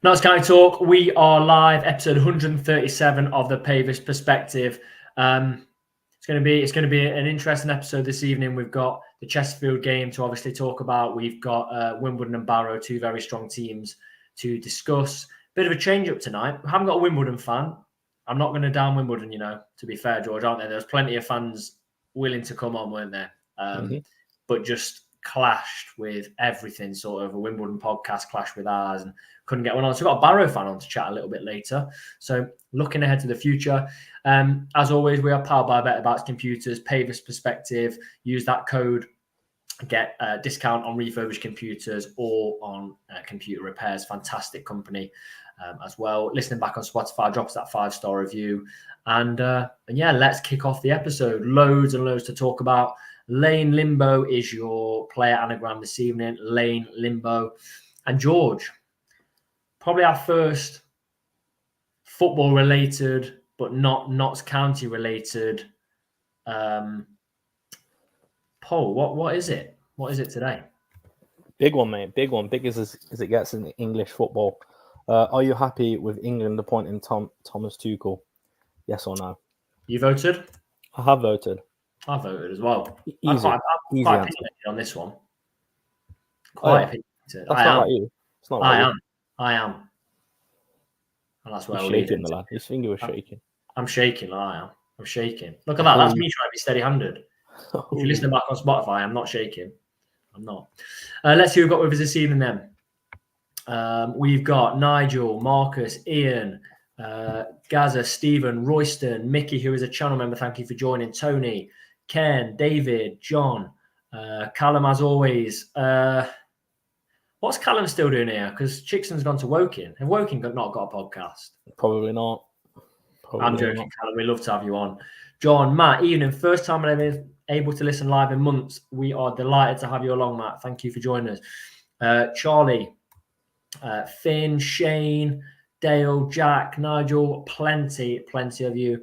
Notts County Talk. We are live, episode 137 of the Pavis Perspective. It's going to be an interesting episode this evening. We've got the Chesterfield game to obviously talk about. We've got Wimbledon and Barrow, two very strong teams to discuss. Bit of a change up tonight. We haven't got a Wimbledon fan. I'm not going to down Wimbledon, to be fair, George, aren't there? There's plenty of fans willing to come on, weren't there? But just clashed with everything, sort of a Wimbledon podcast clashed with ours and couldn't get one on. So we've got a Barrow fan on to chat a little bit later. So looking ahead to the future. As always, we are powered by Better Bats Computers, Pavis Perspective. Use that code, get a discount on refurbished computers or on computer repairs. Fantastic company as well. Listening back on Spotify, drop us that 5-star review. And yeah, let's kick off the episode. Loads and loads to talk about. Lane Limbo is your player anagram this evening. Lane Limbo. And George, probably our first football-related, but not Notts County related poll. What is it? What is it today? Big one, mate. Big one. Big as it gets in English football. Are you happy with England appointing Thomas Tuchel? Yes or no? You voted? I have voted. I voted as well. Easy. I'm quite opinionated on this one. Quite opinionated. That's not like you. It's not like you. I am. And that's where He's shaking, the lad. His finger was shaking. I'm shaking. I am. I'm shaking. Look at that. That's me trying to be steady-handed. If you listen back on Spotify, I'm not shaking. I'm not. Let's see who we've got with us this evening then. We've got Nigel, Marcus, Ian, Gaza, Stephen, Royston, Mickey, who is a channel member. Thank you for joining. Tony, Ken, David, John, Callum, as always. What's Callum still doing here? Because Chickson's gone to Woking. Have Woking not got a podcast? Probably not. I'm joking, Callum. We'd love to have you on. John, Matt, evening. First time I'm able to listen live in months. We are delighted to have you along, Matt. Thank you for joining us. Charlie, Finn, Shane, Dale, Jack, Nigel, plenty of you.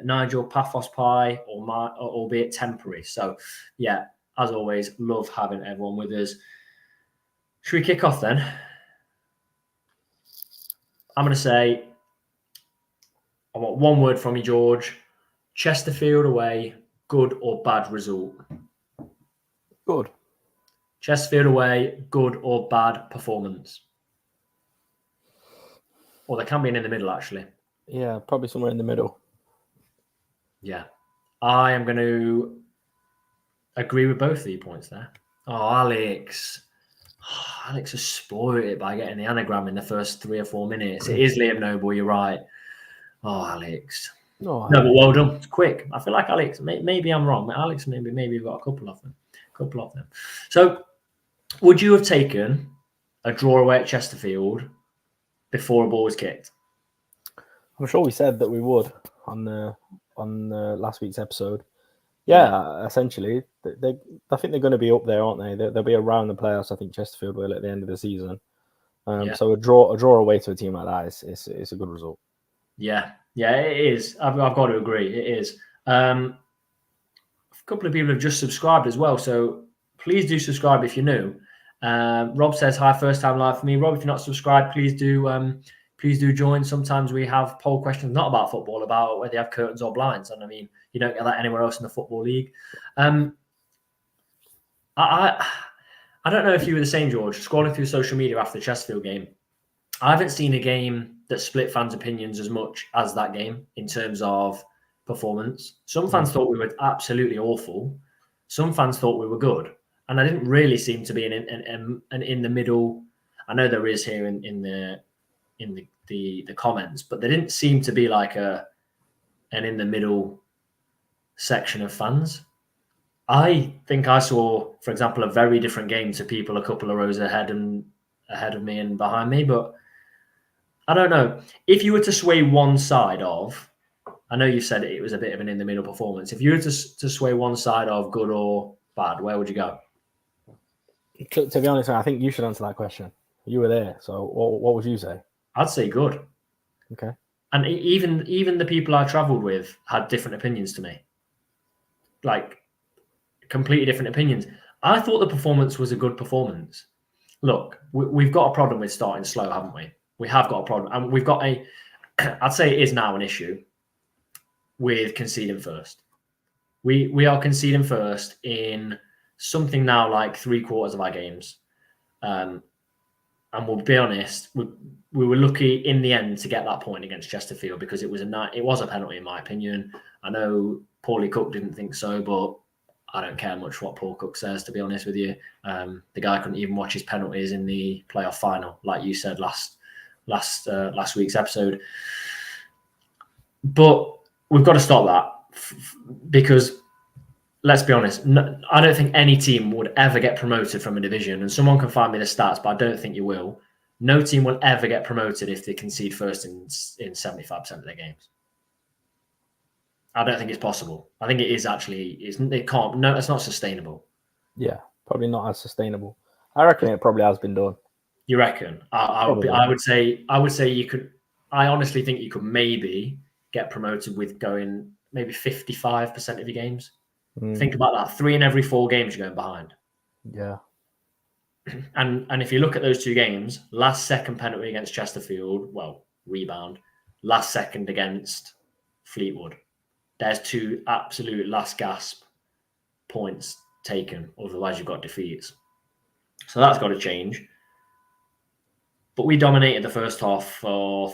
Nigel, Paphos Pie, albeit temporary. So, yeah, as always, love having everyone with us. Should we kick off then? I'm going to say, I want one word from you, George. Chesterfield away, good or bad result? Good. Chesterfield away, good or bad performance? Or there can be an in the middle, actually. Yeah, probably somewhere in the middle. Yeah. I am going to agree with both of your points there. Oh, Alex. Alex has spoiled it by getting the anagram in the first 3 or 4 minutes. It is Liam Noble, you're right. Oh, Alex. No, but well done. It's quick. I feel like Alex, maybe I'm wrong. Alex, maybe you've got a couple of them. So, would you have taken a draw away at Chesterfield before a ball was kicked? I'm sure we said that we would on last week's episode. Yeah, essentially, I think they're going to be up there, aren't they? They'll be around the playoffs. I think Chesterfield will at the end of the season. So a draw away to a team like that is a good result. Yeah, it is. I've got to agree. It is. A couple of people have just subscribed as well, so please do subscribe if you're new. Rob says, hi, first time live for me. Rob, if you're not subscribed, please do join. Sometimes we have poll questions, not about football, about whether you have curtains or blinds. And I mean, you don't get that anywhere else in the Football League. I don't know if you were the same, George, scrolling through social media after the Chesterfield game. I haven't seen a game that split fans' opinions as much as that game in terms of performance. Some fans thought we were absolutely awful. Some fans thought we were good. And I didn't really seem to be an in the middle. I know there is here in the comments, but there didn't seem to be like an in the middle section of fans. I think I saw, for example, a very different game to people a couple of rows ahead of me and behind me. But I don't know. If you were to sway one side of, I know you said it was a bit of an in the middle performance. If you were to sway one side of good or bad, where would you go? To be honest, I think you should answer that question. You were there, so what would you say? I'd say good. Okay. And even the people I travelled with had different opinions to me. Like, completely different opinions. I thought the performance was a good performance. Look, we've got a problem with starting slow, haven't we? We have got a problem, and we've got a. I'd say it is now an issue with conceding first. We are conceding first in something now like 3/4 of our games, and we'll be honest, we were lucky in the end to get that point against Chesterfield because it was a penalty in my opinion. I know Paulie Cook didn't think so, but I don't care much what Paul Cook says, to be honest with you. The guy couldn't even watch his penalties in the playoff final, like you said last week's episode. But we've got to stop that because, let's be honest, I don't think any team would ever get promoted from a division. And someone can find me the stats, but I don't think you will. No team will ever get promoted if they concede first in 75% of their games. I don't think it's possible. I think it is actually. It can't. No, it's not sustainable. Yeah, probably not as sustainable. I reckon it probably has been done. You reckon? I would say you could. I honestly think you could maybe get promoted with going maybe 55% of your games. Think about that. 3 in every 4 games you're going behind. Yeah. And if you look at those 2 games, last second penalty against Chesterfield, rebound, last second against Fleetwood. There's 2 absolute last gasp points taken. Otherwise, you've got defeats. So that's got to change. But we dominated the first half for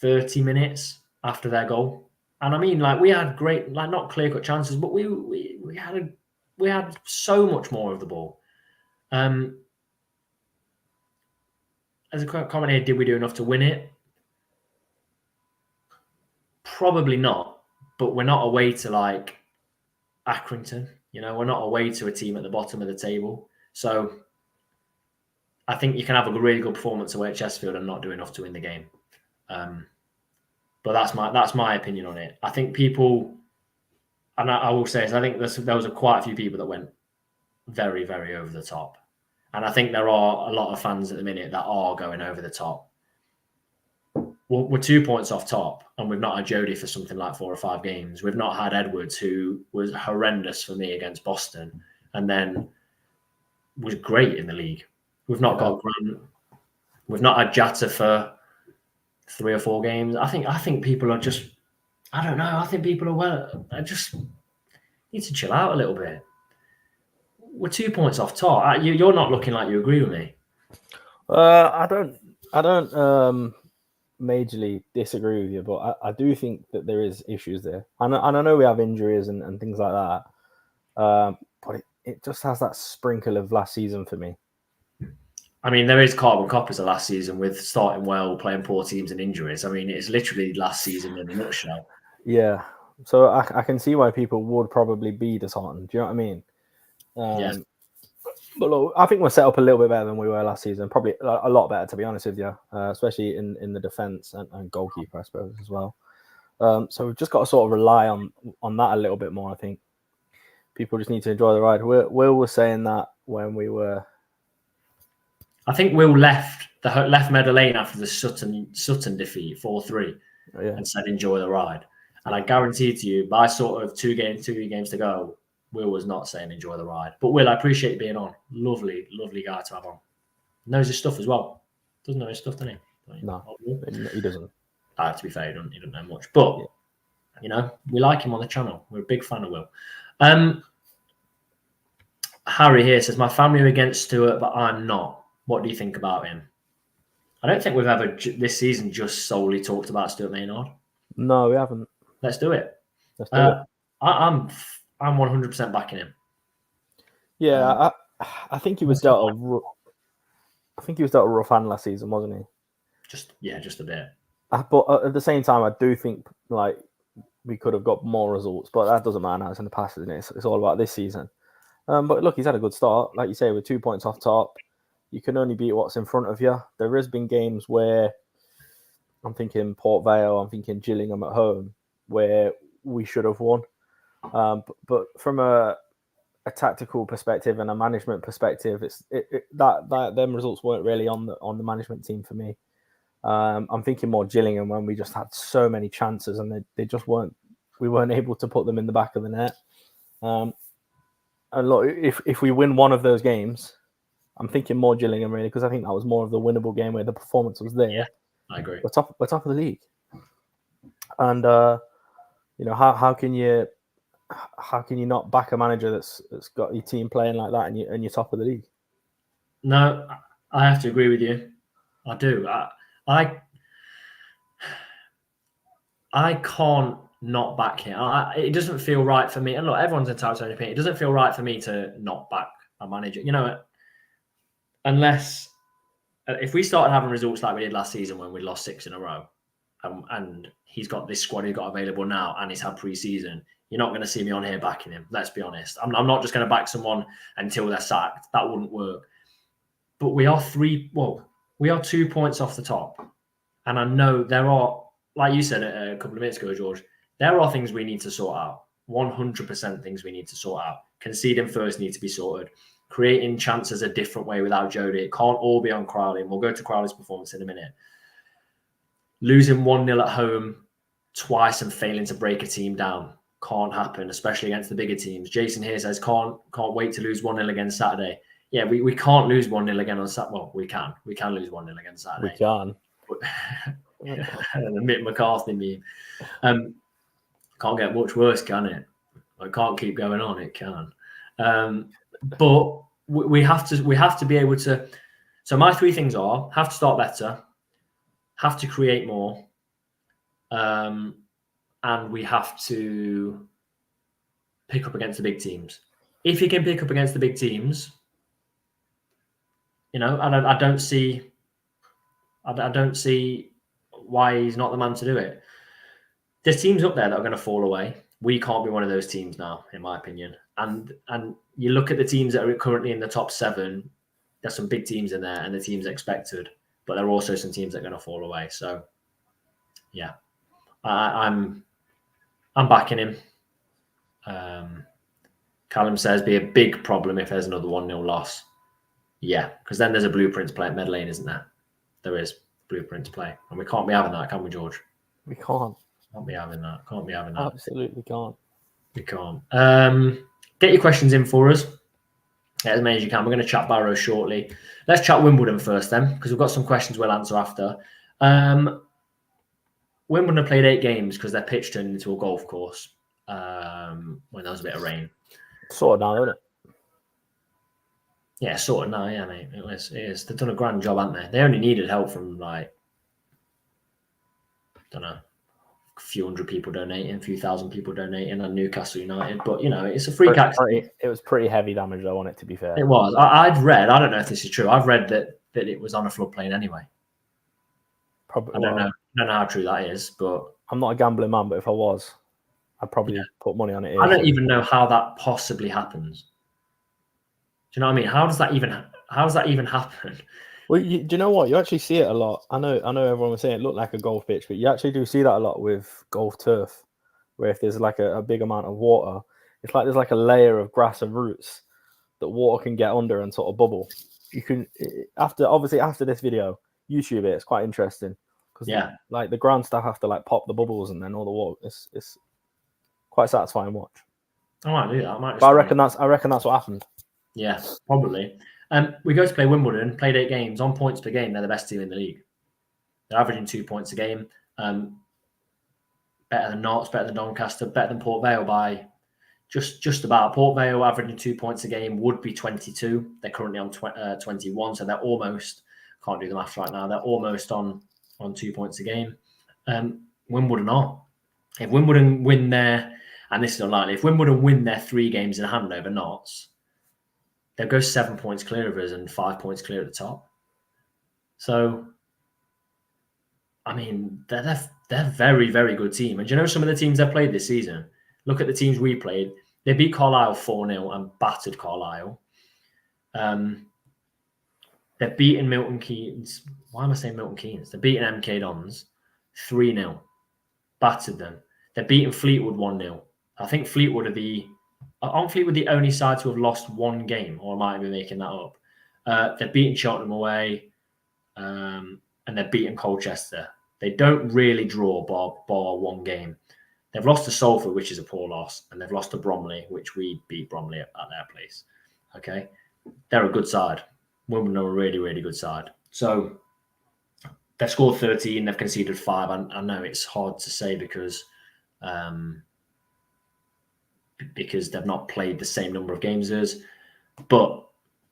30 minutes after their goal. And I mean, we had great, not clear-cut chances, but we had so much more of the ball. As a comment here, did we do enough to win it? Probably not. But we're not away to Accrington. We're not away to a team at the bottom of the table. So I think you can have a really good performance away at Chesterfield and not do enough to win the game. But that's my opinion on it. I think people, and I will say this, I think there was quite a few people that went very, very over the top. And I think there are a lot of fans at the minute that are going over the top. We're 2 points off top, and we've not had Jody for something like 4 or 5 games. We've not had Edwards, who was horrendous for me against Boston, and then was great in the league. We've not got Grant. We've not had Jatta for 3 or 4 games. I think people are just, I don't know. I think people are just need to chill out a little bit. We're 2 points off top. You're not looking like you agree with me. I don't majorly disagree with you, but I do think that there is issues there. And I know we have injuries and things like that. But it just has that sprinkle of last season for me. I mean, there is carbon copies of last season with starting well, playing poor teams and injuries. I mean, it's literally last season in a nutshell. Yeah. So I can see why people would probably be disheartened. Do you know what I mean? Yeah. But look, I think we're set up a little bit better than we were last season. Probably a lot better, to be honest with you, especially in the defence and goalkeeper, I suppose, as well. So we've just got to sort of rely on that a little bit more, I think. People just need to enjoy the ride. Will was saying that when we were... I think Will left Meadow Lane after the Sutton defeat 4-3 and said enjoy the ride. And I guarantee to you, by sort of 2 games to go, Will was not saying enjoy the ride. But Will, I appreciate you being on. Lovely, lovely guy to have on. Knows his stuff as well. Doesn't know his stuff, doesn't he? No, he doesn't. To be fair, he doesn't know much. But, we like him on the channel. We're a big fan of Will. Harry here says, my family are against Stuart, but I'm not. What do you think about him? I don't think we've ever this season just solely talked about Stuart Maynard. No, we haven't. Let's do it. I'm 100% backing him. Yeah, I think he was dealt a rough hand last season, wasn't he? Just a bit. But at the same time, I do think we could have got more results, but that doesn't matter now. It's in the past, isn't it? It's all about this season. But look, he's had a good start, like you say, with 2 points off top. You can only beat what's in front of you. There has been games where I'm thinking Port Vale, I'm thinking Gillingham at home, where we should have won. But from a tactical perspective and a management perspective, them results weren't really on the management team for me. I'm thinking more Gillingham when we just had so many chances and they just weren't. We weren't able to put them in the back of the net. And look, if we win one of those games, I'm thinking more Gillingham really, because I think that was more of the winnable game where the performance was there. Yeah. I agree. We're top of the league, and how can you not back a manager that's got your team playing like that and you're top of the league? No, I have to agree with you. I do. I can't not back him. It doesn't feel right for me. And look, everyone's entitled to an opinion. It doesn't feel right for me to not back a manager. Unless if we started having results like we did last season when we lost 6 in a row, and he's got this squad he's got available now, and he's had pre-season, you're not going to see me on here backing him. Let's be honest. I'm not just going to back someone until they're sacked. That wouldn't work. But we are 2 points off the top, and I know there are, like you said a couple of minutes ago, George, there are things we need to sort out. 100% things we need to sort out. Conceding first needs to be sorted. Creating chances a different way without Jody. It can't all be on Crowley. And we'll go to Crowley's performance in a minute. Losing 1-0 at home twice and failing to break a team down can't happen, especially against the bigger teams. Jason here says can't wait to lose 1-0 again Saturday. Yeah, we can't lose 1-0 again on Saturday. Well, we can. We can lose 1-0 again Saturday. We can. The Mick McCarthy meme. Can't get much worse, can it? It can't keep going on. It can. But we have to be able to. So my 3 things are: have to start better, have to create more, and we have to pick up against the big teams. If you can pick up against the big teams, I don't see why he's not the man to do it. There's teams up there that are going to fall away. We can't be one of those teams now, in my opinion. And you look at the teams that are currently in the top 7, there's some big teams in there and the teams expected, but there are also some teams that are going to fall away. So, yeah, I'm backing him. Callum says be a big problem if there's another 1-0 loss. Yeah, because then there's a blueprint to play at Med Lane, isn't there? There is bluept to play, and we can't be having that, can we, George? We can't. Can't be having that. Can't be having that. Absolutely can't. We can't. Get your questions in for us. Get as many as you can. We're going to chat Barrow shortly. Let's chat Wimbledon first, then, because we've got some questions we'll answer after. Wimbledon have played 8 games because their pitch turned into a golf course when there was a bit of rain. Sort of now, isn't it? Yeah, sort of now, yeah, mate. It is. They've done a grand job, haven't they? They only needed help from, a few hundred people donating, a few thousand people donating, and Newcastle United. But, it's a freak accident. It was pretty heavy damage, though, on it, to be fair. It was. I'd read, I don't know if this is true, I've read that it was on a floodplain anyway. Probably. I don't know how true that is, but... I'm not a gambling man, but if I was, I'd probably put money on it. I don't even know how that possibly happens. Do you know what I mean? How does that even happen? Well, do you know what? You actually see it a lot. I know everyone was saying it looked like a golf pitch, but you actually do see that a lot with golf turf, where if there's a big amount of water, it's like there's a layer of grass and roots that water can get under and sort of bubble. You can after this video, YouTube it. It's quite interesting because the ground staff have to pop the bubbles and then all the water. It's quite satisfying watch. I might do that. But I reckon that's what happened. Yeah, probably. We go to play Wimbledon, played 8 games on points per game. They're the best team in the league. They're averaging 2 points a game. Better than Notts, better than Doncaster, better than Port Vale by just about. Port Vale averaging 2 points a game would be 22. They're currently on 21, so they're almost, can't do the maths right now, they're almost on 2 points a game. Wimbledon are. If Wimbledon win their, and this is unlikely, if Wimbledon win their 3 games in hand over Notts, they'll go 7 points clear of us and 5 points clear at the top. So, I mean, they're a very, very good team. And do you know some of the teams they've played this season? Look at the teams we played. They beat Carlisle 4-0 and battered Carlisle. They're beating Milton Keynes. Why am I saying Milton Keynes? They're beating MK Dons 3-0. Battered them. They're beating Fleetwood 1-0. I think Fleetwood aren't Fleetwood the only side to have lost 1 game, or I might be making that up. They're beating Cheltenham away, and they're beating Colchester. They don't really draw bar 1 game. They've lost to Salford, which is a poor loss, and they've lost to Bromley, which we beat Bromley at their place. Okay, they're a good side. Wimbledon are a really, really good side. So they've scored 13, they've conceded 5. I know it's hard to say because they've not played the same number of games as us, but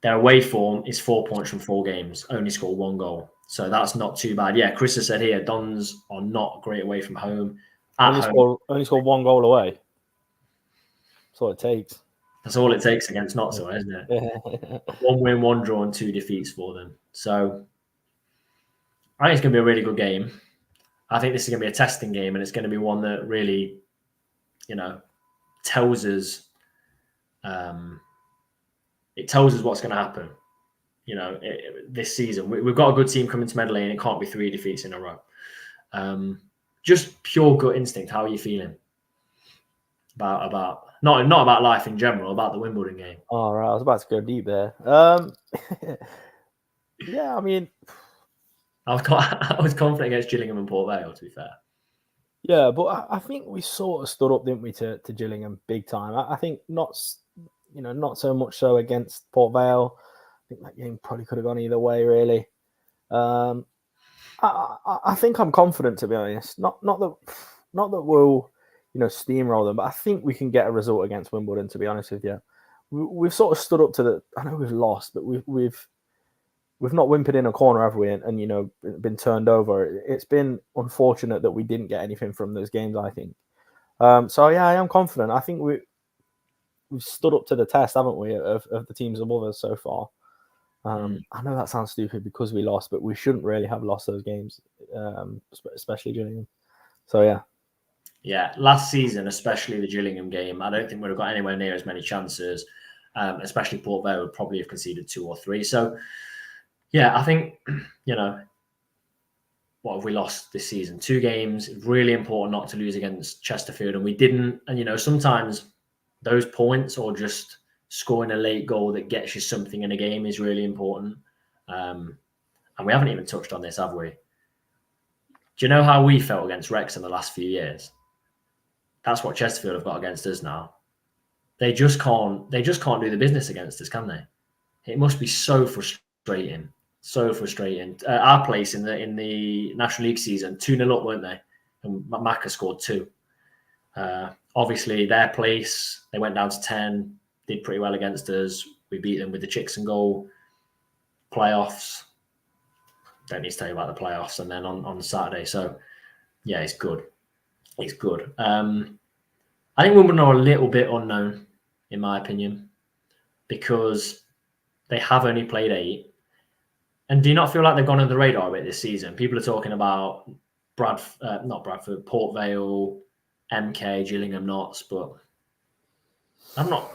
their away form is 4 points from 4 games, only scored 1 goal. So that's not too bad. Yeah, Chris has said here, Dons are not great away from home. Only scored 1 goal away. That's all it takes. That's all it takes against Notts, isn't it? Yeah. 1 win, 1 draw, and 2 defeats for them. So I think it's going to be a really good game. I think this is going to be a testing game, and it's going to be one that really, tells us. It tells us what's going to happen. This season we've got a good team coming to Medley, and it can't be 3 defeats in a row. Just pure gut instinct. How are you feeling about not about life in general, about the Wimbledon game? All right, I was about to go deep there. Yeah, I mean, I was confident against Gillingham and Port Vale, to be fair. Yeah, but I think we sort of stood up, didn't we, to Gillingham big time. I think not so much so against Port Vale. I think that game probably could have gone either way, really. I think I'm confident, to be honest. Not that we'll steamroll them, but I think we can get a result against Wimbledon. To be honest with you, we've sort of stood up to the. I know we've lost, but we've not whimpered in a corner, have we? And been turned over. It's been unfortunate that we didn't get anything from those games, I think. So yeah, I am confident. I think we've stood up to the test, haven't we, of the teams above us so far. I know that sounds stupid because we lost, but we shouldn't really have lost those games, especially Gillingham. So yeah. Yeah, last season, especially the Gillingham game, I don't think we'd have got anywhere near as many chances. Especially Port Vale would probably have conceded 2 or 3. So yeah, I think, what have we lost this season? 2 games. Really important not to lose against Chesterfield, and we didn't. And sometimes those points or just scoring a late goal that gets you something in a game is really important. And we haven't even touched on this, have we? Do you know how we felt against Rex in the last few years? That's what Chesterfield have got against us now. They just can't do the business against us, can they? It must be so frustrating. So frustrating. Our place in the National League season, 2-0 up, weren't they? And Macca scored 2. Obviously, their place, they went down to 10, did pretty well against us. We beat them with the Chickson goal. Playoffs. Don't need to tell you about the playoffs. And then on Saturday. So, yeah, it's good. It's good. I think Wimbledon are a little bit unknown, in my opinion, because they have only played 8. And do you not feel like they've gone under the radar a bit this season? People are talking about not Bradford, Port Vale, MK, Gillingham, Notts, but I'm not.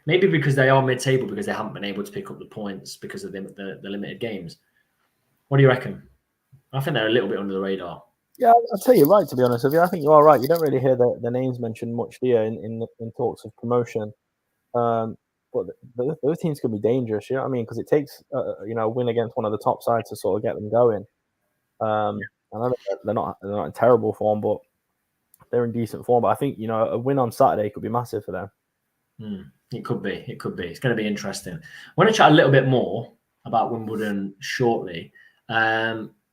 Maybe because they are mid-table because they haven't been able to pick up the points because of the limited games. What do you reckon? I think they're a little bit under the radar. Yeah, I'll tell you right, to be honest with you. I think you are right. You don't really hear the names mentioned much, do you, in talks of promotion. But those teams can be dangerous, you know what I mean? Because it takes a win against one of the top sides to sort of get them going. I know they're not in terrible form, but they're in decent form. But I think a win on Saturday could be massive for them. It could be. It's going to be interesting. I want to chat a little bit more about Wimbledon shortly.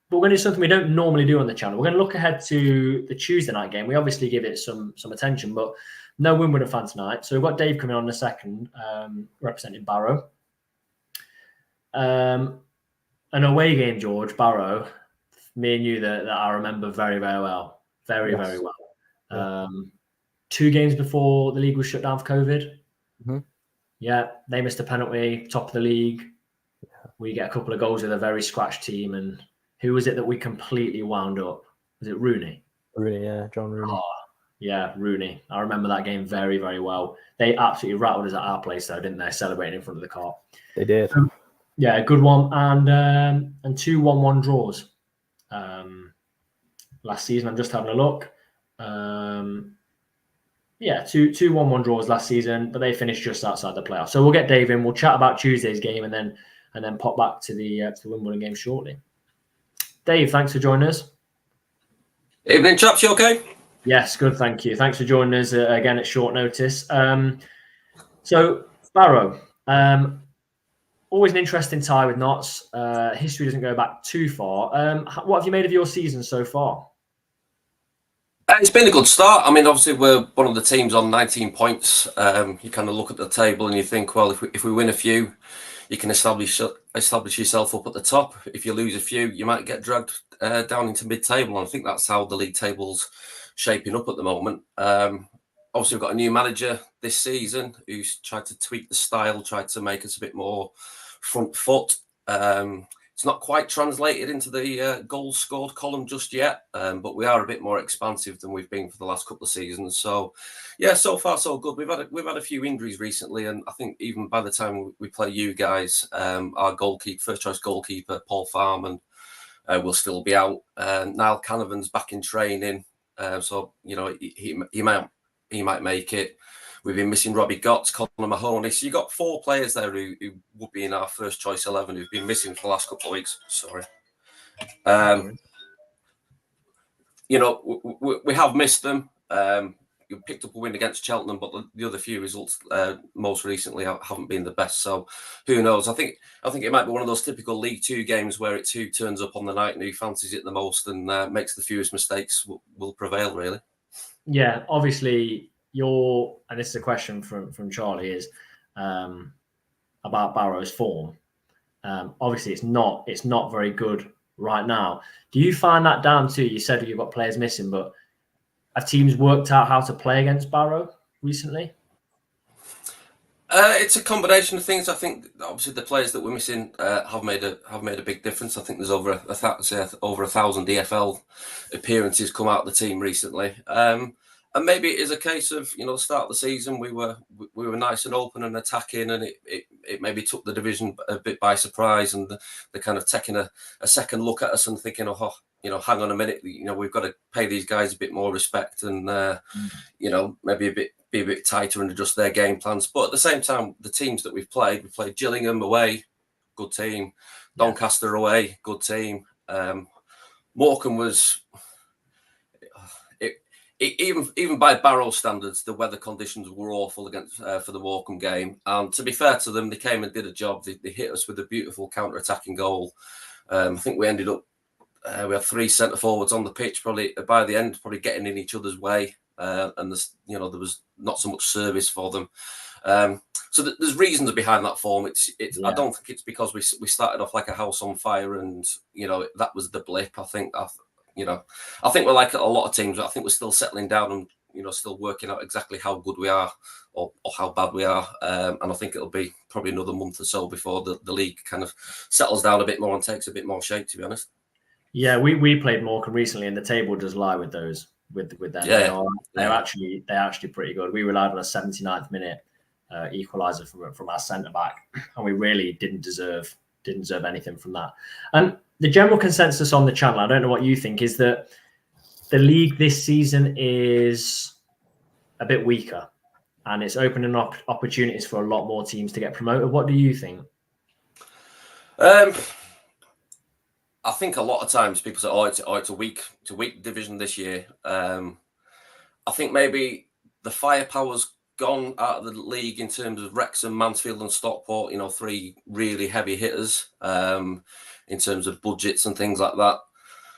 But we're going to do something we don't normally do on the channel. We're going to look ahead to the Tuesday night game. We obviously give it some attention, but no Wimbledon fan tonight. So we've got Dave coming on in a second, representing Barrow. An away game, George, Barrow, me and you that I remember very, very well. Very, yes. Very well. Yeah. 2 games before the league was shut down for COVID. Mm-hmm. Yeah, they missed a penalty, top of the league. Yeah. We get a couple of goals with a very scratched team. And who was it that we completely wound up? Was it Rooney? Rooney, yeah, John Rooney. Oh, yeah, Rooney. I remember that game very, very well. They absolutely rattled us at our place, though, didn't they? Celebrating in front of the car. They did. Yeah, good one. And 2 1-1 draws last season. I'm just having a look. Yeah, 2 1-1 draws last season, but they finished just outside the playoffs. So we'll get Dave in. We'll chat about Tuesday's game and then pop back to the Wimbledon game shortly. Dave, thanks for joining us. Evening, chaps. You okay? Yes, good. Thank you. Thanks for joining us again at short notice. So Barrow, always an interesting tie with Notts. History doesn't go back too far. What have you made of your season so far? It's been a good start. I mean, obviously, we're one of the teams on 19 points. You kind of look at the table and you think, well, if we win a few, you can establish yourself up at the top. If you lose a few, you might get dragged down into mid-table. And I think that's how the league table's shaping up at the moment. Obviously, we've got a new manager this season who's tried to tweak the style, tried to make us a bit more front foot. It's not quite translated into the goals scored column just yet, but we are a bit more expansive than we've been for the last couple of seasons. So, yeah, so far so good. We've had a few injuries recently, and I think even by the time we play you guys, our first choice goalkeeper Paul Farman will still be out. Niall Canavan's back in training, so he might make it. We've been missing Robbie Gotts, Conor Mahoney. So you got 4 players there who would be in our first choice 11 who've been missing for the last couple of weeks. Sorry. We have missed them. You picked up a win against Cheltenham, but the other few results most recently haven't been the best. So who knows? I think it might be one of those typical League Two games where it's who turns up on the night and who fancies it the most and makes the fewest mistakes will prevail, really. Yeah, obviously and this is a question from Charlie, is about Barrow's form. Obviously, it's not very good right now. Do you find that down to, you said you've got players missing, but have teams worked out how to play against Barrow recently? It's a combination of things. I think obviously the players that we're missing have made a big difference. I think there's over 1,000 DFL appearances come out of the team recently. And maybe it is a case of, the start of the season, we were nice and open and attacking, and it maybe took the division a bit by surprise, and they're kind of taking a second look at us and thinking, hang on a minute, we've got to pay these guys a bit more respect and, maybe be a bit tighter and adjust their game plans. But at the same time, the teams that we played Gillingham away, good team. Doncaster away, good team. Morecambe was... Even by Barrow standards, the weather conditions were awful for the Morecambe game. And to be fair to them, they came and did a job. They hit us with a beautiful counter-attacking goal. I think we ended up, we had 3 centre forwards on the pitch, probably by the end, probably getting in each other's way. And there was not so much service for them. So there's reasons behind that form. I don't think it's because we started off like a house on fire and that was the blip. I think we're like a lot of teams. I think we're still settling down and still working out exactly how good we are or how bad we are. And I think it'll be probably another month or so before the league kind of settles down a bit more and takes a bit more shape, to be honest. Yeah, we played Morecambe recently, and the table does lie with those with them. Yeah, they're actually pretty good. We relied on a 79th minute equaliser from our centre back, and we really didn't deserve anything from that. And the general consensus on the channel, I don't know what you think, is that the league this season is a bit weaker, and it's opening up opportunities for a lot more teams to get promoted. What do you think? I think a lot of times people say, it's a weak division this year. I think maybe the firepower's gone out of the league in terms of Wrexham, Mansfield and Stockport, 3 really heavy hitters in terms of budgets and things like that.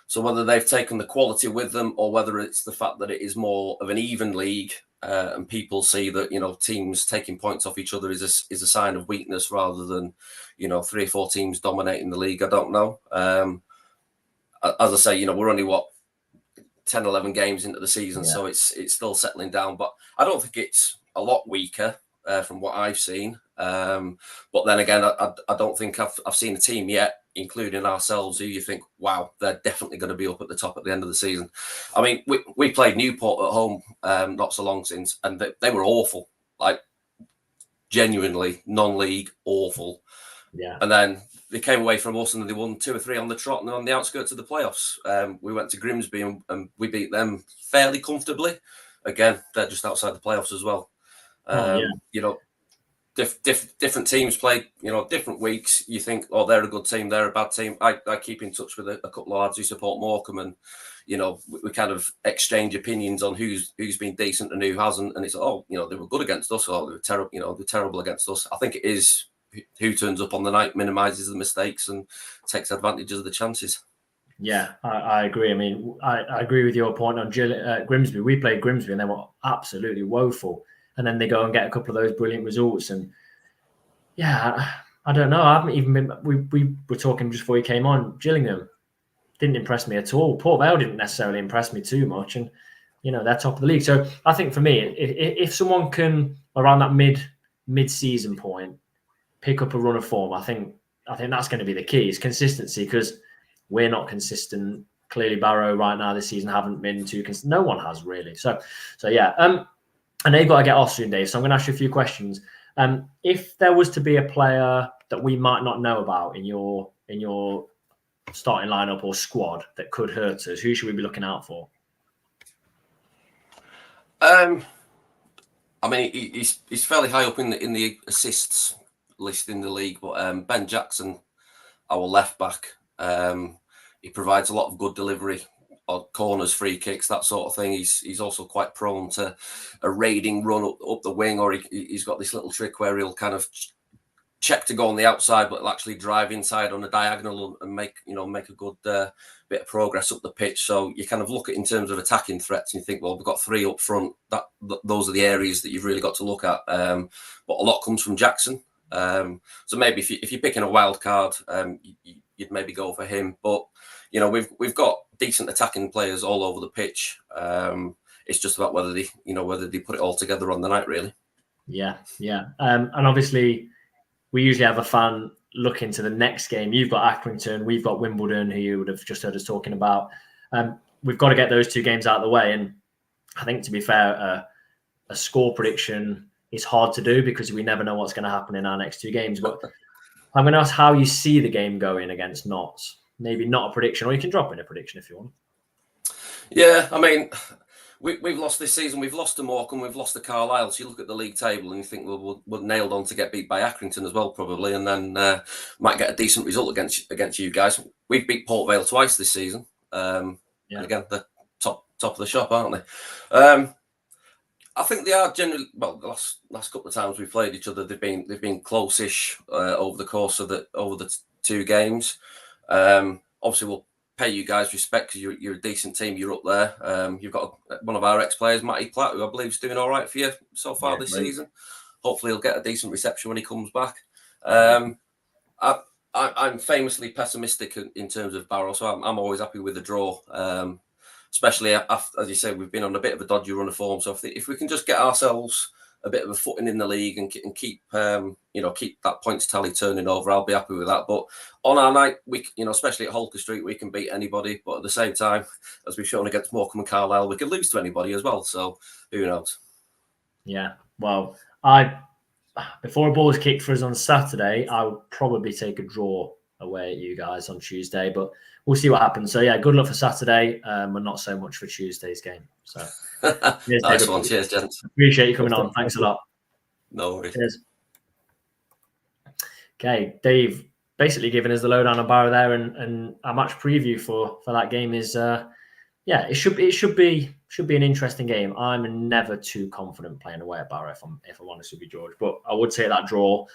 So whether they've taken the quality with them or whether it's the fact that it is more of an even league and people see that, teams taking points off each other is a sign of weakness rather than, 3 or 4 teams dominating the league. I don't know. As I say, we're only 10, 11 games into the season, so it's still settling down. But I don't think it's a lot weaker from what I've seen. But then again, I don't think I've seen a team yet, including ourselves, who you think, wow, they're definitely going to be up at the top at the end of the season. I mean, we played Newport at home not so long since, and they were awful, like genuinely non-league awful. Yeah. And then they came away from us and they won 2 or 3 on the trot and on the outskirts of the playoffs. We went to Grimsby and we beat them fairly comfortably. Again, they're just outside the playoffs as well. Different teams play, different weeks. You think, oh, they're a good team, they're a bad team. I keep in touch with a couple of lads who support Morecambe, and we kind of exchange opinions on who's been decent and who hasn't. And it's they were good against us, or they were terrible, they're terrible against us. I think it is who turns up on the night minimises the mistakes and takes advantage of the chances. Yeah, I agree. I mean, I agree with your point on Grimsby. We played Grimsby and they were absolutely woeful. And then they go and get a couple of those brilliant results. And yeah, I don't know. I haven't even been. We were talking just before you came on. Gillingham didn't impress me at all. Port Vale didn't necessarily impress me too much. And, they're top of the league. So I think for me, if someone can, around that mid-season point, pick up a run of form, I think that's going to be the key, is consistency, because we're not consistent. Clearly, Barrow right now this season haven't been too consistent. No one has really. So yeah. I know you've got to get off soon, Dave. So I'm going to ask you a few questions. If there was to be a player that we might not know about in your starting lineup or squad that could hurt us, who should we be looking out for? I mean, he's fairly high up in the assists list in the league, but Ben Jackson, our left back, he provides a lot of good delivery, corners, free kicks, that sort of thing. He's also quite prone to a raiding run up the wing, or he's got this little trick where he'll kind of check to go on the outside, but he'll actually drive inside on a diagonal and make a good bit of progress up the pitch. So you kind of look at in terms of attacking threats and you think, well, we've got three up front. Those are the areas that you've really got to look at. But a lot comes from Jackson. So maybe if you're picking a wild card, you'd maybe go for him. But we've got decent attacking players all over the pitch. It's just about whether they put it all together on the night, really. Yeah. And obviously, we usually have a fan look into the next game. You've got Accrington, we've got Wimbledon, who you would have just heard us talking about. We've got to get those two games out of the way. And I think, to be fair, a score prediction is hard to do because we never know what's going to happen in our next two games. But I'm going to ask how you see the game going against Notts. Maybe not a prediction, or you can drop in a prediction if you want. Yeah, I mean, we've lost this season. We've lost to Morecambe, we've lost to Carlisle. So you look at the league table and you think, well, we're nailed on to get beat by Accrington as well, probably, and then might get a decent result against you guys. We've beat Port Vale twice this season. Again, the top of the shop, aren't they? I think they are generally, well, the last couple of times we've played each other, they've been close-ish over the course of the two games. Obviously, we'll pay you guys respect because you're a decent team. You're up there. You've got one of our ex-players, Matty Platt, who I believe is doing all right for you so far this season. Hopefully, he'll get a decent reception when he comes back. I'm famously pessimistic in terms of Barrow, so I'm always happy with the draw. Especially after, as you said, we've been on a bit of a dodgy run of form. So if we can just get ourselves a bit of a footing in the league and keep that points tally turning over, I'll be happy with that. But on our night, especially at Holker Street, we can beat anybody. But at the same time, as we've shown against Morecambe and Carlisle, we could lose to anybody as well. So who knows? Yeah. Well, before a ball is kicked for us on Saturday, I would probably take a draw away at you guys on Tuesday, but we'll see what happens. So yeah, good luck for Saturday, but not so much for Tuesday's game. So nice one. Cheers, gents. Appreciate you coming on. Thanks a lot. No worries. Cheers. Okay, Dave basically giving us the lowdown on Barrow there, and our match preview for that game is it should be an interesting game. I'm never too confident playing away at Barrow, if I'm honest with you, George. But I would say that draw,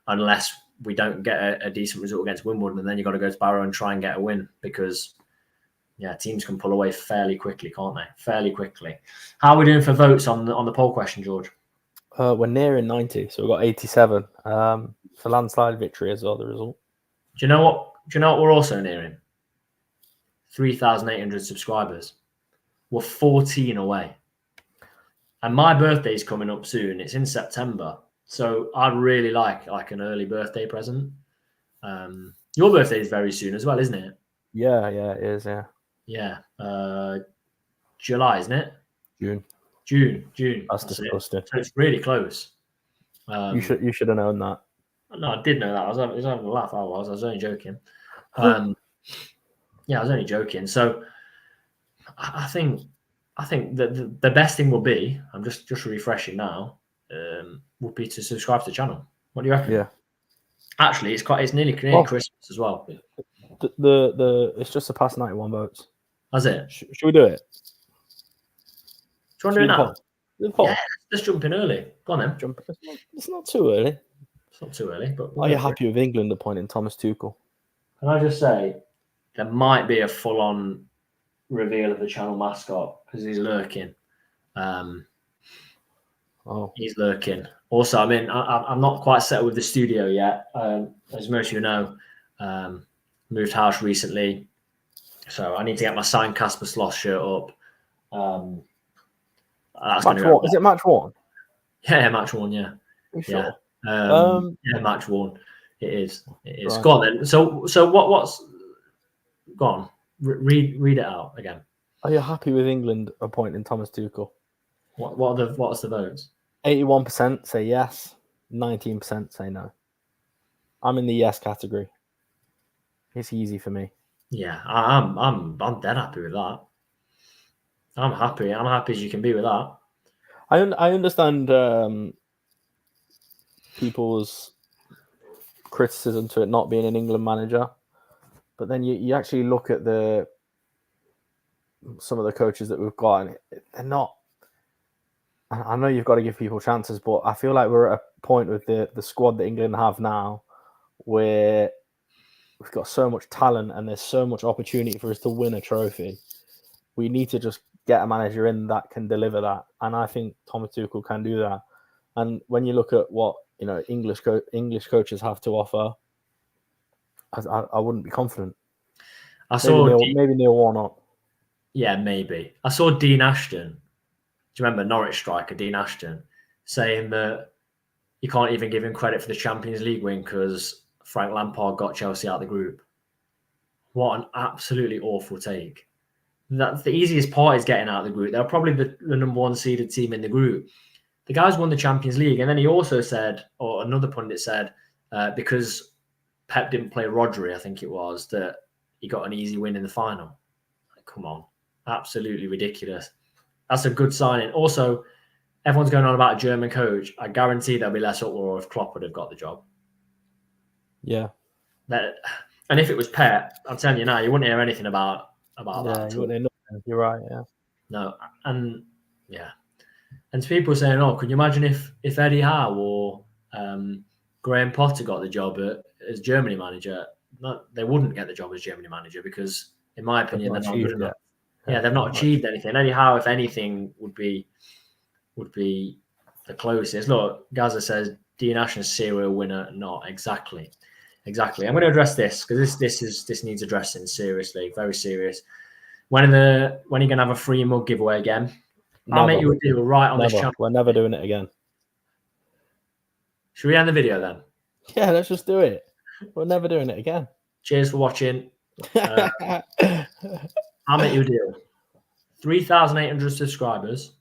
unless we don't get a decent result against Wimbledon, and then you've got to go to Barrow and try and get a win, because teams can pull away fairly quickly, can't they? Fairly quickly. How are we doing for votes on the poll question, George? We're nearing 90, so we've got 87. It's a landslide victory as well, the result. Do you know what we're also nearing? 3,800 subscribers. We're 14 away. And my birthday's coming up soon. It's in September. So I'd really like an early birthday present. Your birthday is very soon as well, isn't it? Yeah, it is, yeah. Yeah. July, isn't it? June. That's disgusting. So it's really close. You should have known that. No, I did know that. I was having a laugh. I was only joking. I was only joking. So I think that the best thing will be, I'm just refreshing now, would be to subscribe to the channel. What do you reckon? Yeah. Actually, it's nearly Christmas as well. It's just surpassed 91 votes. Has it? Should we do it? Do you want to do it now? Poll? Yeah, let's jump in early. Go on then. It's not too early. It's not too early, but Are you happy with England appointing Thomas Tuchel? Can I just say there might be a full-on reveal of the channel mascot because he's lurking. He's lurking. Also, I mean, I'm not quite settled with the studio yet. As most of you know, moved house recently, so I need to get my signed Casper Sloss shirt up. That's match one. Is it match one? Yeah, match one. Yeah. Sure? Yeah, match one. It is. Right. Go on then. So what's go on? Read it out again. Are you happy with England appointing Thomas Tuchel? What's the votes? 81% say yes, 19% say no. I'm in the yes category. It's easy for me. Yeah, I'm dead happy with that. I'm happy. I'm happy as you can be with that. I understand people's criticism to it not being an England manager, but then you actually look at some of the coaches that we've got, and they're not. I know you've got to give people chances, but I feel like we're at a point with the squad that England have now where we've got so much talent and there's so much opportunity for us to win a trophy. We need to just get a manager in that can deliver that. And I think Thomas Tuchel can do that. And when you look at what English coaches have to offer, I wouldn't be confident. Maybe Neil Warnock. Yeah, maybe. I saw Dean Ashton. Do you remember Norwich striker Dean Ashton saying that you can't even give him credit for the Champions League win because Frank Lampard got Chelsea out of the group? What an absolutely awful take. That's the easiest part is getting out of the group. They're probably the number one seeded team in the group. The guys won the Champions League. And then he also said, or another pundit said, because Pep didn't play Rodri, I think it was, that he got an easy win in the final. Like, come on. Absolutely ridiculous. That's a good signing. Also, everyone's going on about a German coach. I guarantee there'll be less uproar if Klopp would have got the job. Yeah. And if it was Pep, I'm telling you now, you wouldn't hear anything about that. You wouldn't hear. You're right, yeah. No, and yeah. And to people saying, oh, can you imagine if Eddie Howe or Graham Potter got the job as Germany manager? No, they wouldn't get the job as Germany manager because, in my opinion, they're not good enough. Yeah, they've not achieved anything. Eddie Howe, if anything, would be the closest. Look, Gaza says Dean Ashton's serial winner. Not exactly. I'm going to address this because this needs addressing seriously, very serious. When are you going to have a free mug giveaway again? I'll make you a deal right on this channel. We're never doing it again. Should we end the video then? Yeah, let's just do it. We're never doing it again. Cheers for watching. I'll make you a deal. 3,800 subscribers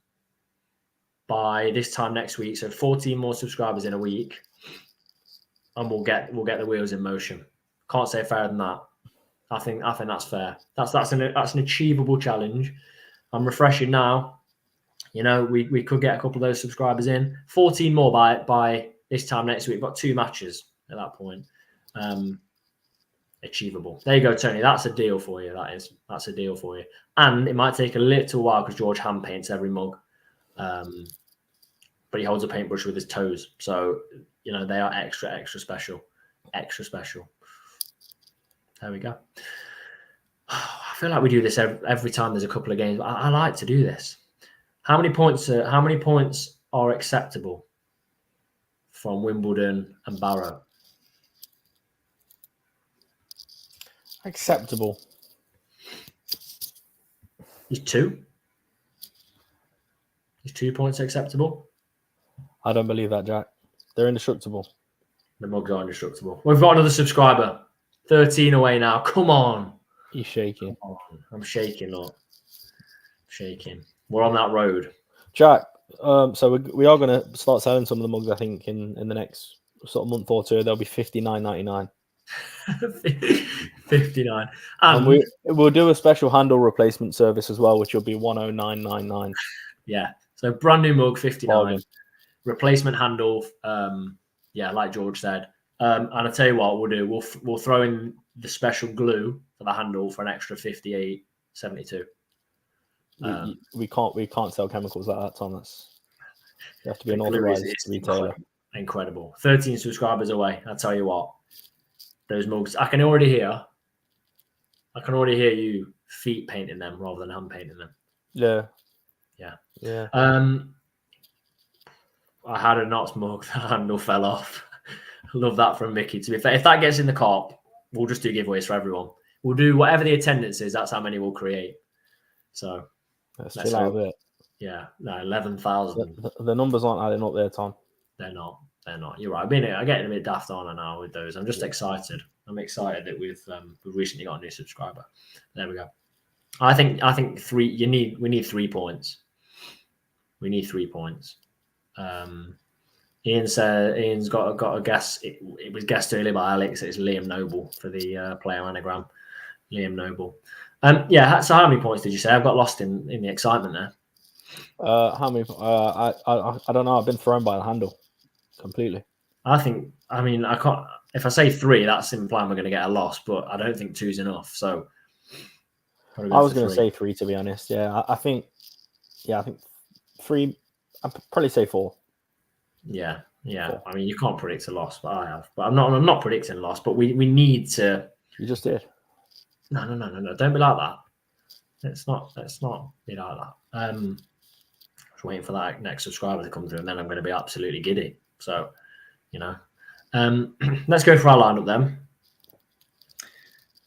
by this time next week. So 14 more subscribers in a week, and we'll get the wheels in motion. Can't say fairer than that. I think that's fair. That's an achievable challenge. I'm refreshing now. We could get a couple of those subscribers in. 14 more by this time next week. We've got 2 matches at that point. Achievable. There you go, Tony. That's a deal for you. That's a deal for you. And it might take a little while because George hand paints every mug. But he holds a paintbrush with his toes. So, they are extra special. Extra special. There we go. I feel like we do this every time there's a couple of games. I like to do this. How many points are acceptable from Wimbledon and Barrow? Acceptable. Is 2? Is 2 points acceptable? I don't believe that, Jack. They're indestructible. The mugs are indestructible. We've got another subscriber. 13 away now. Come on. He's shaking. I'm shaking, look. Shaking. We're on that road. Jack, so we are going to start selling some of the mugs, I think, in the next sort of month or two. They'll be $59.99. 59. And we'll do a special handle replacement service as well, which will be $109.99. Yeah. So brand new mug, 59. Bargain. Replacement handle, like George said. And I'll tell you what we'll do. We'll throw in the special glue for the handle for an extra $58.72. We can't sell chemicals like that, Tom. You have to be an authorized retailer. Incredible. 13 subscribers away. I tell you what, those mugs. I can already hear you feet painting them rather than hand painting them. Yeah. I had a Knots mug. The handle fell off. I love that from Mickey. To be fair, if that gets in the cart, we'll just do giveaways for everyone. We'll do whatever the attendance is. That's how many we'll create. So let's chill out a bit. Yeah, no, 11,000. The numbers aren't adding up there, Tom. They're not. You're right. I'm getting a bit daft on now with those. I'm just excited. I'm excited that we've recently got a new subscriber. There we go. I think three. We need 3 points. We need 3 points. Ian's got a guess. It was guessed earlier by Alex. It's Liam Noble for the player anagram. Liam Noble. So how many points did you say? I've got lost in the excitement there. How many? I don't know. I've been thrown by the handle completely. I can't. If I say 3, that's implying we're going to get a loss, but I don't think 2's enough. So I was going to say 3, to be honest. Yeah, I think 3. I'd probably say 4. Yeah. 4. I mean, you can't predict a loss, but I have. But I'm not predicting a loss. But we need to. You just did. No. Don't be like that. Let's not be like that. Just waiting for that next subscriber to come through, and then I'm going to be absolutely giddy. So, let's go for our lineup then.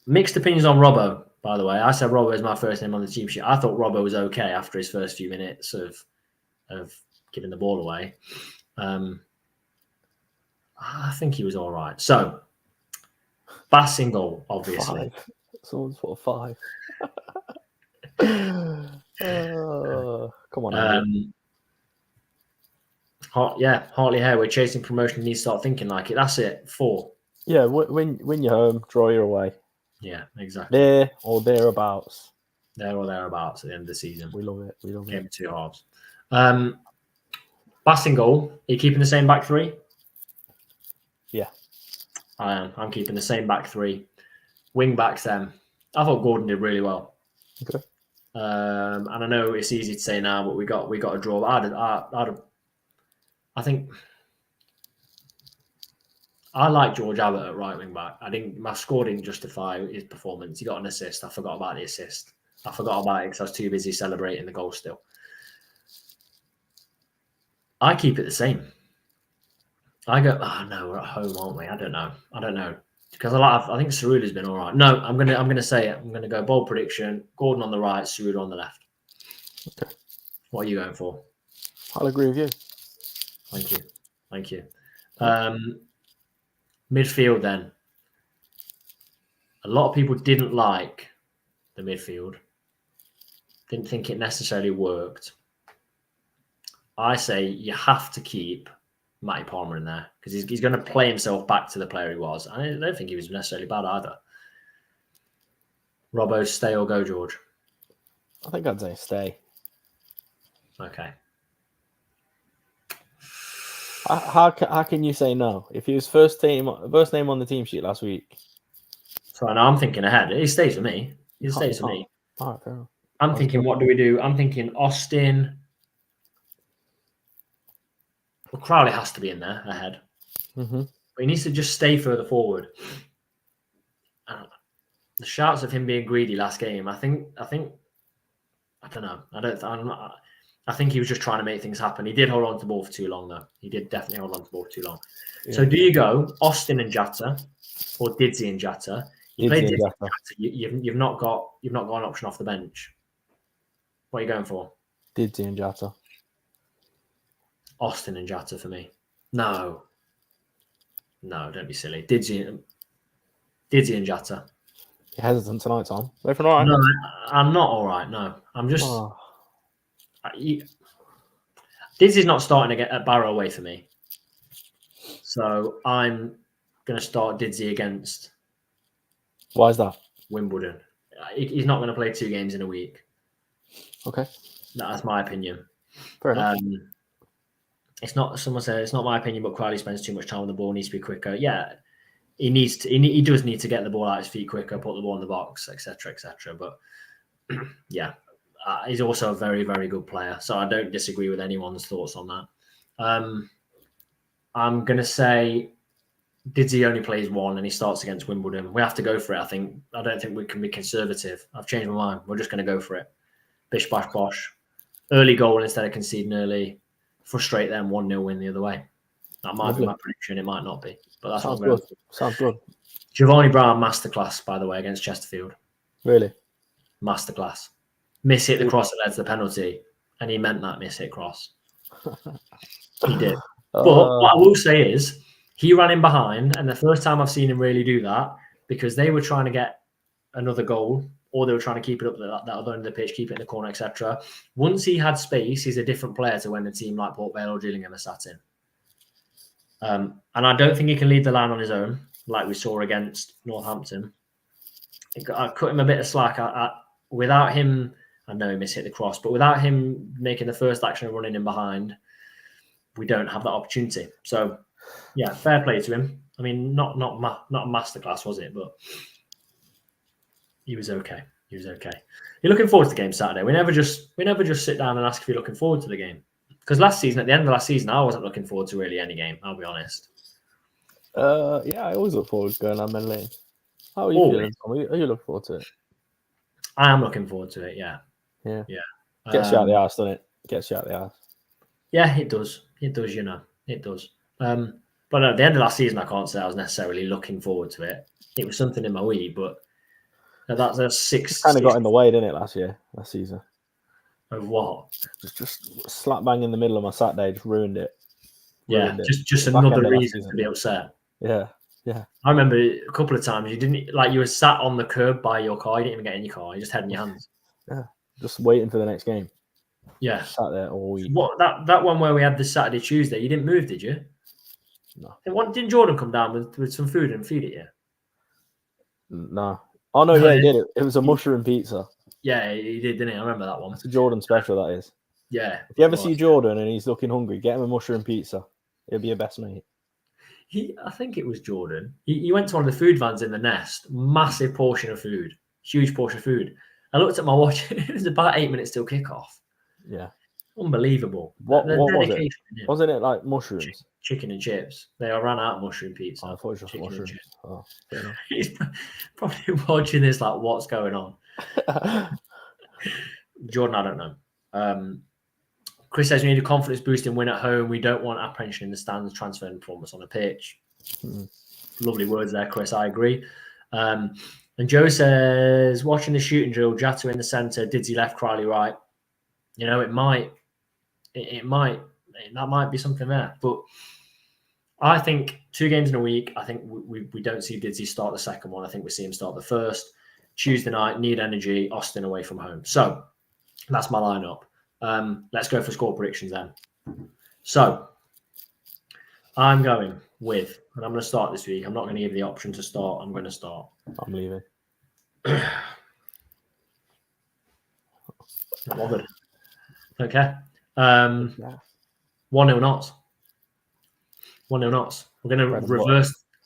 Mixed opinions on Robbo, by the way. I said Robbo is my first name on the team sheet. I thought Robbo was okay after his first few minutes of giving the ball away. I think he was all right. So, Bass in goal, obviously. 5. Someone's put a 5. Come on. Hartley Hare, we're chasing promotion. You need to start thinking like it. That's it. 4. Yeah, win your home, draw your away. Yeah, exactly. There or thereabouts. There or thereabouts at the end of the season. We love it. Game of 2 halves. Bass in goal. Are you keeping the same back 3? Yeah. I am. I'm keeping the same back 3. Wing backs then. I thought Gordon did really well. Okay. And I know it's easy to say now, but we got a draw. I think I like George Abbott at right wing back. I think my score didn't justify his performance. He got an assist. I forgot about the assist. I forgot about it because I was too busy celebrating the goal still. I keep it the same. I go, no, we're at home, aren't we? I don't know. Because I think Cerulli's been all right. No, I'm gonna say it. I'm gonna go bold prediction. Gordon on the right, Cerulli on the left. Okay. What are you going for? I'll agree with you. Thank you. Midfield then. A lot of people didn't like the midfield. Didn't think it necessarily worked. I say you have to keep Matty Palmer in there because he's going to play himself back to the player he was. I don't think he was necessarily bad either. Robbo, stay or go, George? I think I'd say stay. Okay. How can you say no? If he was first name on the team sheet last week. So now I'm thinking ahead. He stays for me. He stays for me. All right, fair enough. I'm thinking, what do we do? I'm thinking Austin. Well, Crowley has to be in there ahead. Mm-hmm. But he needs to just stay further forward. The shouts of him being greedy last game, I don't know. I think he was just trying to make things happen. He did hold on to the ball for too long, though. He did definitely hold on to the ball for too long. Yeah. So do you go Austin and Jatta or Didzy and Jatta? You play Didzy and Jatta. You've not got an option off the bench. What are you going for? Didzy and Jatta. Austin and Jatta for me. No, don't be silly. Didzy and Jatta. You're hesitant tonight, Tom. Wait for all right. No, I'm not all right. No, I'm just. Didzy's not starting to get at Barrow away for me. So I'm going to start Didzy against. Why is that? Wimbledon. He's not going to play 2 games in a week. Okay. That's my opinion. Fair enough. Someone said it's not my opinion, but Crowley spends too much time on the ball, needs to be quicker. Yeah, he does need to get the ball out of his feet quicker, put the ball in the box, etc. But yeah, he's also a very, very good player. So I don't disagree with anyone's thoughts on that. I'm going to say Didzy only plays one and he starts against Wimbledon. We have to go for it, I think. I don't think we can be conservative. I've changed my mind. We're just going to go for it. Bish, bash, bosh. Early goal instead of conceding early. Frustrate them, 1-0 win the other way. That might be my prediction. It might not be. But that's Sounds what I'm good. Sounds good. Giovanni Brown, masterclass, by the way, against Chesterfield. Really? Masterclass. Miss hit the cross that led to the penalty. And he meant that miss hit cross. He did. But what I will say is, he ran in behind, and the first time I've seen him really do that, because they were trying to get another goal, or they were trying to keep it up that other end of the pitch, keep it in the corner, etc. Once he had space, he's a different player to when a team like Port Vale or Gillingham are sat in. And I don't think he can lead the line on his own, like we saw against Northampton. I cut him a bit of slack. Without him, I know he mishit the cross, but without him making the first action of running in behind, we don't have that opportunity. So, yeah, fair play to him. I mean, not a masterclass, was it? But he was okay. He was okay. You're looking forward to the game Saturday. We never just sit down and ask if you're looking forward to the game. Because at the end of last season, I wasn't looking forward to really any game. I'll be honest. Yeah, I always look forward to going on Meadow Lane. How are you feeling, Tom? Are you looking forward to it? I am looking forward to it. Yeah. Gets you out the arse, doesn't it? Gets you out the arse. Yeah, it does. It does. It does. But at the end of last season, I can't say I was necessarily looking forward to it. It was something in my week, but that's a six. Kind of got in the way, didn't it, last season? Of what? Just slap bang in the middle of my Saturday, just ruined it. Just another reason to be upset. Yeah. I remember a couple of times you were sat on the curb by your car. You didn't even get in your car. You just had in your hands. Yeah, just waiting for the next game. Yeah, just sat there all week. What that one where we had the Saturday, Tuesday? You didn't move, did you? No. Didn't Jordan come down with some food and feed it you? No. Oh no, yeah, he did. It was a mushroom pizza. Yeah, he did, didn't he? I remember that one. It's a Jordan special, that is. Yeah. If you ever see Jordan and he's looking hungry, get him a mushroom pizza. He'll be your best mate. I think it was Jordan. He went to one of the food vans in the Nest. Massive portion of food. Huge portion of food. I looked at my watch. It was about 8 minutes till kickoff. Yeah. Unbelievable. What was it? Wasn't it like mushrooms? Chicken and chips. They ran out of mushroom pizza. I thought it was just mushrooms. Oh, he's probably watching this like, what's going on? Jordan, I don't know. Chris says we need a confidence boosting win at home. We don't want apprehension in the stands, transferring performance on the pitch. Lovely words there, Chris. I agree. And Joe says, watching the shooting drill, Jatta in the centre, Didzy left, Crowley right. That might be something there. But I think 2 games in a week, I think we don't see Didzy start the second one. I think we see him start the first. Tuesday night, need energy, Austin away from home. So that's my lineup. Let's go for score predictions then. So I'm going with, and I'm going to start this week. I'm not going to give the option to start. I'm going to start. I'm leaving. Not bothered. Okay. 1-0 Knots. 1-0 Knots. We're going to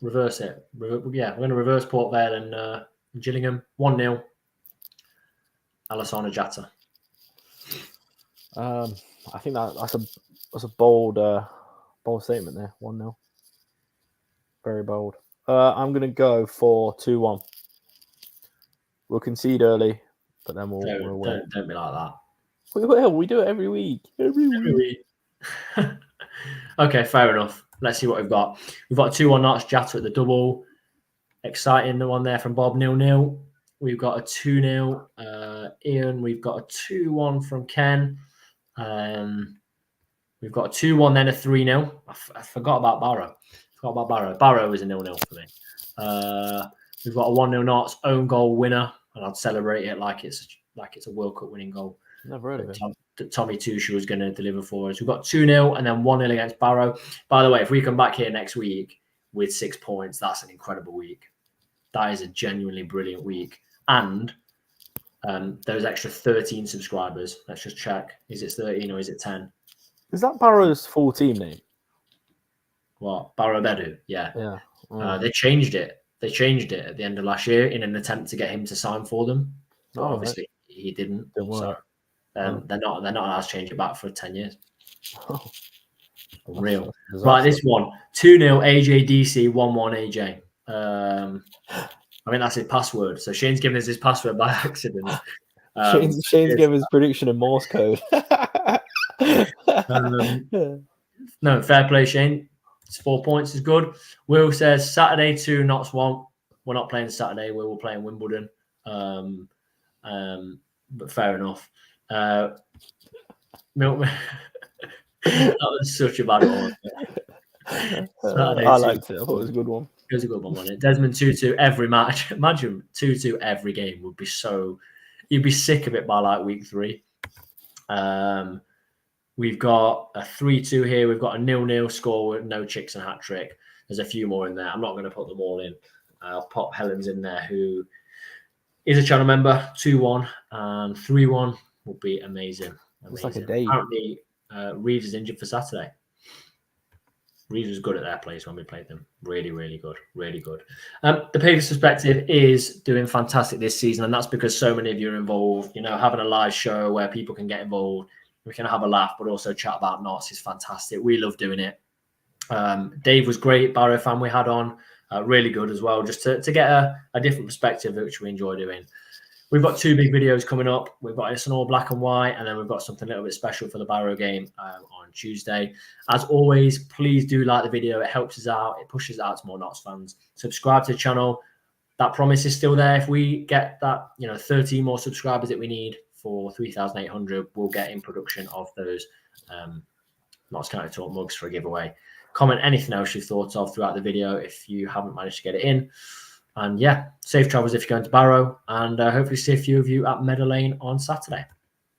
reverse it. We're going to reverse Port Vale and Gillingham. 1-0. Alassana Jatta. I think that's a bold statement there. 1-0. Very bold. I'm going to go for 2-1. We'll concede early, but then we'll win. Don't be like that. We will. We do it every week. Every week. Okay, fair enough. Let's see what we've got. We've got 2-1 Knots, Jatta at the double. Exciting, the one there from Bob, 0-0. We've got a 2-0. Ian, we've got a 2-1 from Ken. We've got a 2-1, then a 3-0. I forgot about Barrow. Barrow is a 0-0 for me. We've got a 1-0 Knots own goal winner, and I'd celebrate it like it's a World Cup winning goal. Never heard of it. Tommy Tuchel was going to deliver for us. We've got 2-0 and then 1-0 against Barrow. By the way, if we come back here next week with 6 points, that's an incredible week. That is a genuinely brilliant week. And those extra 13 subscribers, let's just check. Is it 13 or is it 10? Is that Barrow's full team name? What? Barrow Bedu? Yeah. Yeah. They changed it. They changed it at the end of last year in an attempt to get him to sign for them. But obviously he didn't. So they're not allowed to change it back for 10 years. Oh. Unreal. That's Right, this one 2-0 AJDC 1-1 AJ. I mean, that's his password. So Shane's given us his password by accident. Shane's gave his prediction in Morse code. No, fair play, Shane. It's 4 points is good. Will says Saturday 2, Notts 1. We're not playing Saturday. We will play in Wimbledon. But fair enough. Milkman. That was such a bad one. I liked it. I thought it was a good one. It was a good one, wasn't it? Desmond 2-2 every match. Imagine 2-2 every game would be so. You'd be sick of it by like week 3. We've got a 3-2 here. We've got a 0-0 score with no chicks and hat trick. There's a few more in there. I'm not going to put them all in. I'll pop Helen's in there, who is a channel member. 2-1 and 3-1 would be amazing. It's like a day. Apparently, Reeves is injured for Saturday. Reeves was good at their place when we played them. Really, really good. Really good. The Pavis Perspective is doing fantastic this season, and that's because so many of you are involved. You know, having a live show where people can get involved, we can have a laugh, but also chat about knots is fantastic. We love doing it. Dave was great. Barrow fan we had on. Really good as well, just to get a different perspective, which we enjoy doing. We've got 2 big videos coming up. We've got it's an all black and white, and then we've got something a little bit special for the Barrow game on Tuesday. As always, please do like the video. It helps us out. It pushes it out to more Notts fans. Subscribe to the channel. That promise is still there. If we get that, 13 more subscribers that we need for 3,800, we'll get in production of those Notts County Talk mugs for a giveaway. Comment anything else you've thought of throughout the video if you haven't managed to get it in. And yeah, safe travels if you're going to Barrow, and hopefully see a few of you at Meadow Lane on Saturday.